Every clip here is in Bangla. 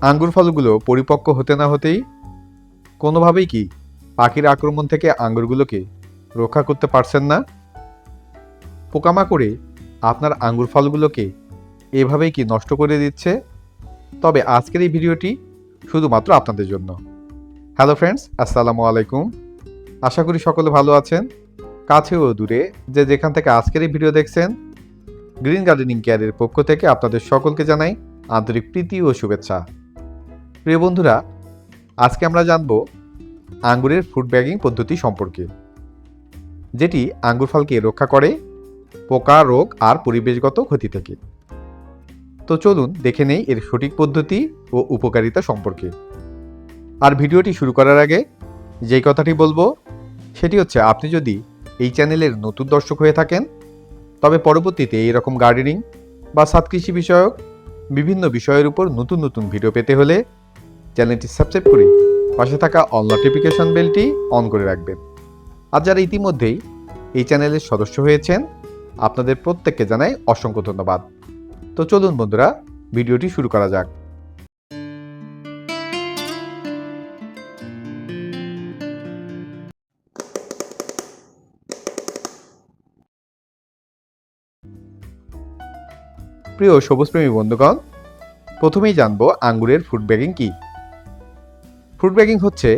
আঙ্গুর ফলগুলো পরিপক্ক হতে না হতেই কোনোভাবেই কি পাখির আক্রমণ থেকে আঙ্গুরগুলোকে রক্ষা করতে পারছেন না? পোকামাকড়ে আপনার আঙ্গুর ফলগুলোকে এভাবেই কি নষ্ট করে দিচ্ছে? তবে আজকের এই ভিডিওটি শুধুমাত্র আপনাদের জন্য। হ্যালো ফ্রেন্ডস, আসসালামু আলাইকুম। আশা করি সকলে ভালো আছেন। কাছে ও দূরে যে যেখান থেকে আজকের এই ভিডিও দেখছেন, গ্রিন গার্ডেনিং কেয়ারের পক্ষ থেকে আপনাদের সকলকে জানাই আন্তরিক প্রীতি ও শুভেচ্ছা। প্রিয় বন্ধুরা, আজকে আমরা জানব আঙ্গুরের ফ্রুট ব্যাগিং পদ্ধতি সম্পর্কে, যেটি আঙ্গুর ফলকে রক্ষা করে পোকা, রোগ আর পরিবেশগত ক্ষতি থেকে। তো চলুন দেখে নেই এর সঠিক পদ্ধতি ও উপকারিতা সম্পর্কে। আর ভিডিওটি শুরু করার আগে যেই কথাটি বলবো সেটি হচ্ছে, আপনি যদি এই চ্যানেলের নতুন দর্শক হয়ে থাকেন তবে পরবর্তীতে এইরকম গার্ডেনিং বা ছাদ কৃষি বিষয়ক বিভিন্ন বিষয়ের উপর নতুন নতুন ভিডিও পেতে হলে চ্যানেলটি সাবস্ক্রাইব করে পাশে থাকা অল নোটিফিকেশন বেলটি অন করে রাখবেন। আর যারা ইতিমধ্যেই এই চ্যানেলের সদস্য হয়েছেন, আপনাদের প্রত্যেককে জানাই অসংখ্য ধন্যবাদ। তো চলুন বন্ধুরা, ভিডিওটি শুরু করা যাক। প্রিয় সবুজপ্রেমী বন্ধুগণ, প্রথমেই জানবো আঙ্গুরের ফ্রুট ব্যাগিং কি। ফ্রুট ব্যাগিং হচ্ছে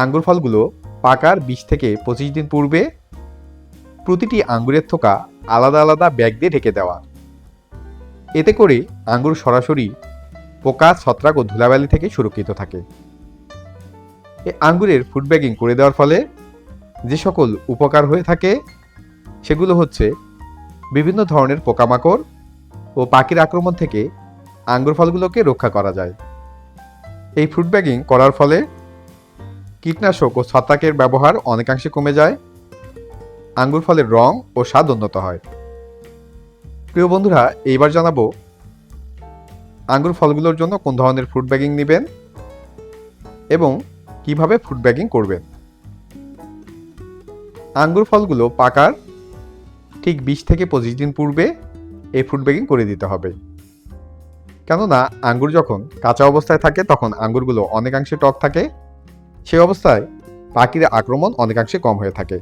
আঙ্গুর ফলগুলো পাকার 20 থেকে 25 দিন পূর্বে প্রতিটি আঙ্গুরের থোকা আলাদা আলাদা ব্যাগ দিয়ে ঢেকে দেওয়া। এতে করে আঙ্গুর সরাসরি পোকা, ছত্রাক ও ধুলাবালি থেকে সুরক্ষিত থাকে। এই আঙ্গুরের ফ্রুট ব্যাগিং করে দেওয়ার ফলে যে সকল উপকার হয়ে থাকে সেগুলো হচ্ছে, বিভিন্ন ধরনের পোকামাকড় ও পাখির আক্রমণ থেকে আঙ্গুর ফলগুলোকে রক্ষা করা যায়। এই ফ্রুট ব্যাগিং করার ফলে কীটনাশক ও ছত্রাকের ব্যবহার অনেকাংশে কমে যায়, আঙ্গুর ফলের রং ও স্বাদ উন্নত হয়। প্রিয় বন্ধুরা, এইবার জানাবো আঙ্গুর ফলগুলোর জন্য কোন ধরনের ফ্রুট ব্যাগিং নেবেন এবং কিভাবে ফ্রুট ব্যাগিং করবেন। আঙ্গুর ফলগুলো পাকার ঠিক 20 থেকে 25 দিন পূর্বে এই ফ্রুট ব্যাগিং করে দিতে হবে। কেননা আঙ্গুর যখন কাঁচা অবস্থায় থাকে তখন আঙ্গুরগুলো অনেকাংশে টক থাকে, সেই অবস্থায় পাখির আক্রমণ অনেকাংশে কম হয়ে থাকে।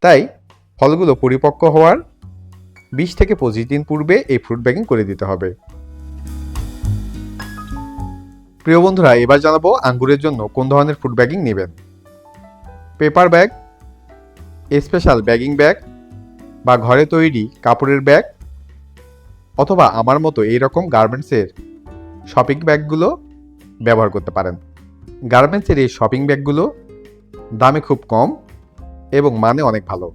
তাই ফলগুলো পরিপক্ক হওয়ার 20 থেকে 25 দিন পূর্বে এই ফ্রুট ব্যাগিং করে দিতে হবে। প্রিয় বন্ধুরা, এবার জানাবো আঙ্গুরের জন্য কোন ধরনের ফ্রুট ব্যাগিং নেবেন। Paper bag, special bagging bag বা ঘরে তৈরি কাপড়ের ব্যাগ, অথবা আমার মতো এইরকম গার্মেন্টসের শপিং ব্যাগগুলো ব্যবহার করতে পারেন। গার্মেন্টসের এই শপিং ব্যাগগুলো দামে খুব কম এবং মানে অনেক ভালো।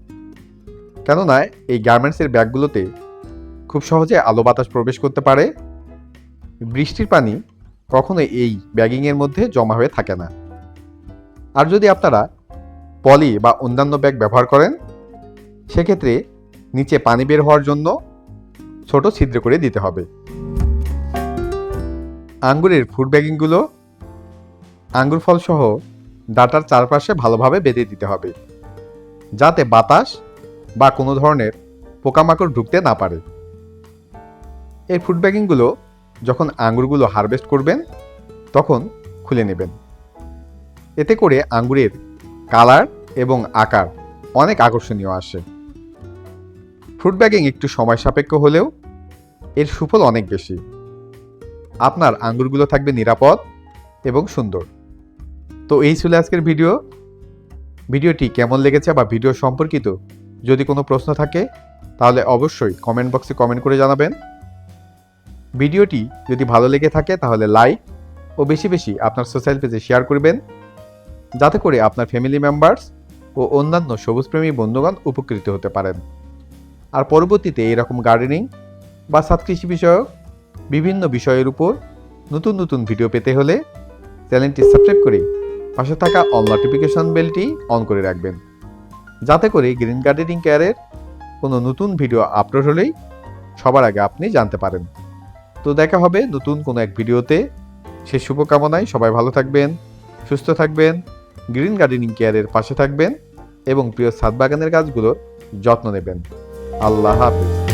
কেননা এই গার্মেন্টসের ব্যাগগুলোতে খুব সহজে আলো বাতাস প্রবেশ করতে পারে, বৃষ্টির পানি কখনো এই ব্যাগিংয়ের মধ্যে জমা হয়ে থাকে না। আর যদি আপনারা পলি বা অন্যান্য ব্যাগ ব্যবহার করেন, সেক্ষেত্রে নিচে পানি বের হওয়ার জন্য ছোট ছিদ্র করে দিতে হবে। আঙ্গুরের ফ্রুট ব্যাগিংগুলো আঙ্গুর ফল সহ ডাটার চারপাশে ভালোভাবে বেঁধে দিতে হবে, যাতে বাতাস বা কোনো ধরনের পোকামাকড় ঢুকতে না পারে। এই ফ্রুট ব্যাগিংগুলো যখন আঙ্গুরগুলো হারভেস্ট করবেন তখন খুলে নেবেন। এতে করে আঙ্গুরের কালার এবং আকার অনেক আকর্ষণীয় আসে। ফ্রুট ব্যাগিং একটু সময় সাপেক্ষ হলেও এর সুফল অনেক বেশি। আপনার আঙ্গুরগুলো থাকবে নিরাপদ এবং সুন্দর। তো এই ছিল আজকের ভিডিওটি কেমন লেগেছে বা ভিডিও সম্পর্কিত যদি কোনো প্রশ্ন থাকে তাহলে অবশ্যই কমেন্ট বক্সে কমেন্ট করে জানাবেন। ভিডিওটি যদি ভালো লেগে থাকে তাহলে লাইক ও বেশি বেশি আপনার সোশ্যাল পেজে শেয়ার করবেন, যাতে করে আপনার ফ্যামিলি মেম্বার্স ও অন্যান্য সবুজপ্রেমী বন্ধুগণ উপকৃত হতে পারেন। আর পরবর্তীতে এরকম গার্ডেনিং বা ছাদ কৃষি বিষয়ক বিভিন্ন বিষয়ের উপর নতুন নতুন ভিডিও পেতে হলে চ্যানেলটি সাবস্ক্রাইব করে পাশে থাকা অল নোটিফিকেশন বেলটি অন করে রাখবেন, যাতে করে গ্রিন গার্ডেনিং কেয়ারের কোনো নতুন ভিডিও আপলোড হলেই সবার আগে আপনি জানতে পারেন। তো দেখা হবে নতুন কোনো এক ভিডিওতে। সে শুভকামনায় সবাই ভালো থাকবেন, সুস্থ থাকবেন, গ্রিন গার্ডেনিং কেয়ারের পাশে থাকবেন এবং প্রিয় ছাদ বাগানের গাছগুলোর যত্ন নেবেন। আল্লাহ হাফেজ।